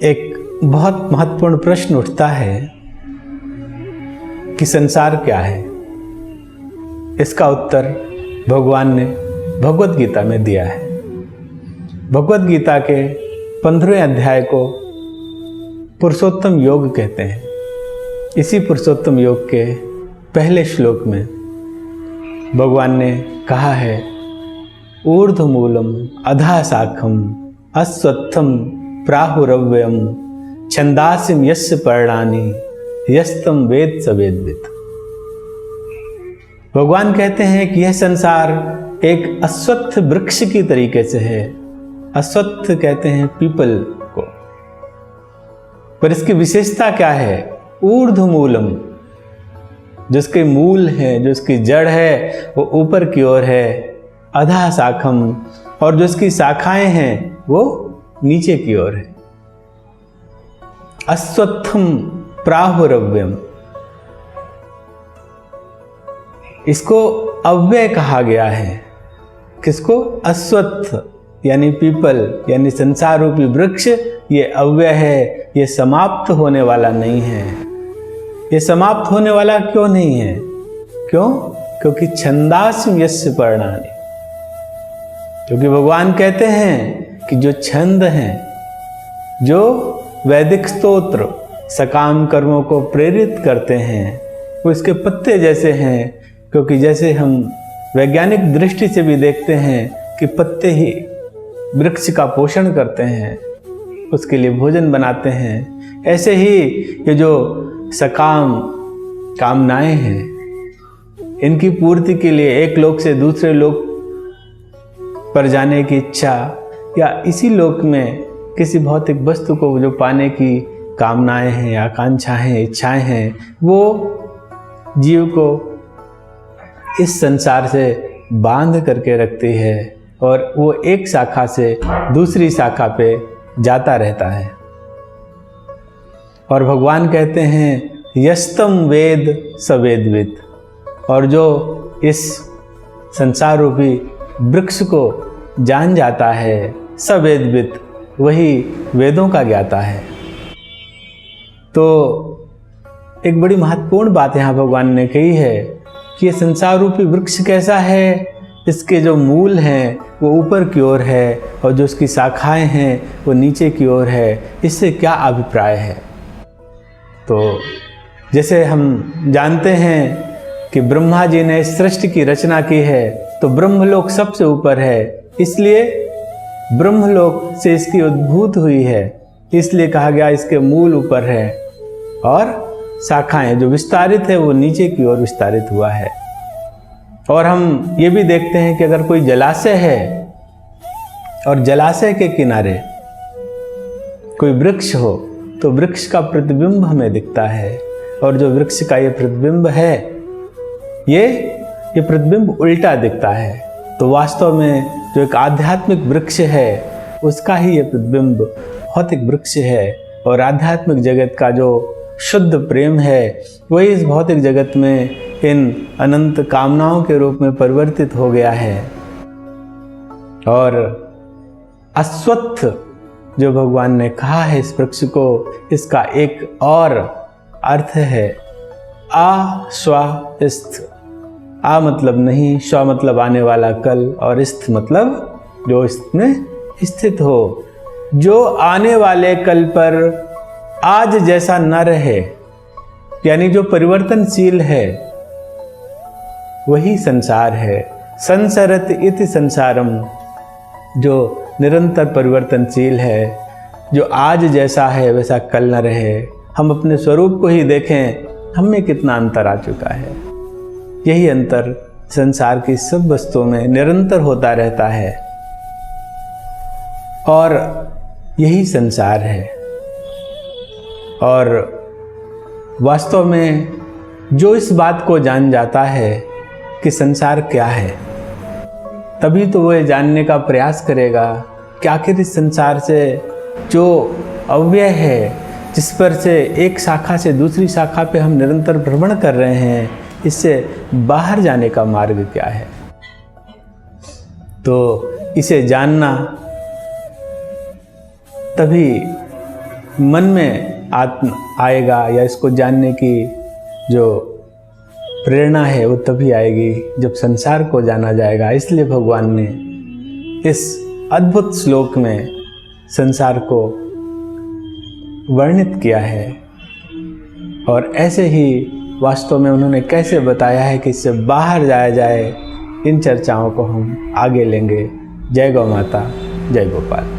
एक बहुत महत्वपूर्ण प्रश्न उठता है कि संसार क्या है। इसका उत्तर भगवान ने भगवत गीता में दिया है। भगवत गीता के 15वें अध्याय को पुरुषोत्तम योग कहते हैं। इसी पुरुषोत्तम योग के पहले श्लोक में भगवान ने कहा है, ऊर्ध्वमूलम अधः शाखम अश्वत्थम प्राहुरव्ययम छंदासिम यस्य पर्णानि यस्तम वेद स वेदवित्। भगवान कहते हैं कि यह संसार एक अश्वत्थ वृक्ष की तरीके से है। अश्वत्थ कहते हैं पीपल को, पर इसकी विशेषता क्या है? ऊर्ध्वमूलम, जिसके मूल है, जो इसकी जड़ है वो ऊपर की ओर है। अधः शाखम, और जो इसकी शाखाएं हैं वो नीचे की ओर है। अश्वत्थम प्राहुरव्ययम, इसको अव्यय कहा गया है। किसको? अश्वत्थ यानी पीपल, यानी संसार रूपी वृक्ष। ये अव्यय है, ये समाप्त होने वाला नहीं है। ये समाप्त होने वाला क्यों नहीं है? क्यों? क्योंकि छंदास्म यस्य पर्णानि, क्योंकि भगवान कहते हैं कि जो छंद हैं, जो वैदिक स्तोत्र सकाम कर्मों को प्रेरित करते हैं, वो इसके पत्ते जैसे हैं। क्योंकि जैसे हम वैज्ञानिक दृष्टि से भी देखते हैं कि पत्ते ही वृक्ष का पोषण करते हैं, उसके लिए भोजन बनाते हैं, ऐसे ही ये जो सकाम कामनाएं हैं, इनकी पूर्ति के लिए एक लोक से दूसरे लोक पर जाने की इच्छा, या इसी लोक में किसी भौतिक वस्तु को जो पाने की कामनाएं हैं, आकांक्षाएं, इच्छाएं हैं, वो जीव को इस संसार से बांध करके रखती है और वो एक शाखा से दूसरी शाखा पे जाता रहता है। और भगवान कहते हैं, यस्तम वेद स वेदवित्, और जो इस संसार रूपी वृक्ष को जान जाता है, स वेदवित्, वही वेदों का ज्ञाता है। तो एक बड़ी महत्वपूर्ण बात यहाँ भगवान ने कही है कि ये संसार रूपी वृक्ष कैसा है। इसके जो मूल हैं वो ऊपर की ओर है और जो उसकी शाखाएं हैं वो नीचे की ओर है। इससे क्या अभिप्राय है? तो जैसे हम जानते हैं कि ब्रह्मा जी ने सृष्टि की रचना की है, तो ब्रह्मलोक सबसे ऊपर है, इसलिए ब्रह्मलोक से इसकी उद्भूत हुई है, इसलिए कहा गया इसके मूल ऊपर है और शाखाएं जो विस्तारित है वो नीचे की ओर विस्तारित हुआ है। और हम ये भी देखते हैं कि अगर कोई जलाशय है और जलाशय के किनारे कोई वृक्ष हो, तो वृक्ष का प्रतिबिंब हमें दिखता है, और जो वृक्ष का ये प्रतिबिंब है, ये प्रतिबिंब उल्टा दिखता है। तो वास्तव में जो एक आध्यात्मिक वृक्ष है, उसका ही ये प्रतिबिंब भौतिक वृक्ष है। और आध्यात्मिक जगत का जो शुद्ध प्रेम है, वही इस भौतिक जगत में इन अनंत कामनाओं के रूप में परिवर्तित हो गया है। और अश्वत्थ जो भगवान ने कहा है इस वृक्ष को, इसका एक और अर्थ है आश्वास्थ। आ मतलब नहीं, स्व मतलब आने वाला कल, और स्थ मतलब जो इसमें स्थित हो, जो आने वाले कल पर आज जैसा न रहे, यानी जो परिवर्तनशील है, वही संसार है। संसरत इति संसारम, जो निरंतर परिवर्तनशील है, जो आज जैसा है वैसा कल न रहे। हम अपने स्वरूप को ही देखें, हम में कितना अंतर आ चुका है। यही अंतर संसार की सब वस्तुओं में निरंतर होता रहता है, और यही संसार है। और वास्तव में जो इस बात को जान जाता है कि संसार क्या है, तभी तो वो जानने का प्रयास करेगा कि आखिर इस संसार से जो अव्यय है, जिस पर से एक शाखा से दूसरी शाखा पे हम निरंतर भ्रमण कर रहे हैं, इससे बाहर जाने का मार्ग क्या है। तो इसे जानना तभी मन में आत्म आएगा या इसको जानने की जो प्रेरणा है वो तभी आएगी जब संसार को जाना जाएगा। इसलिए भगवान ने इस अद्भुत श्लोक में संसार को वर्णित किया है और ऐसे ही वास्तव में उन्होंने कैसे बताया है कि इससे बाहर जाया जाए। इन चर्चाओं को हम आगे लेंगे। जय गौ माता, जय गोपाल।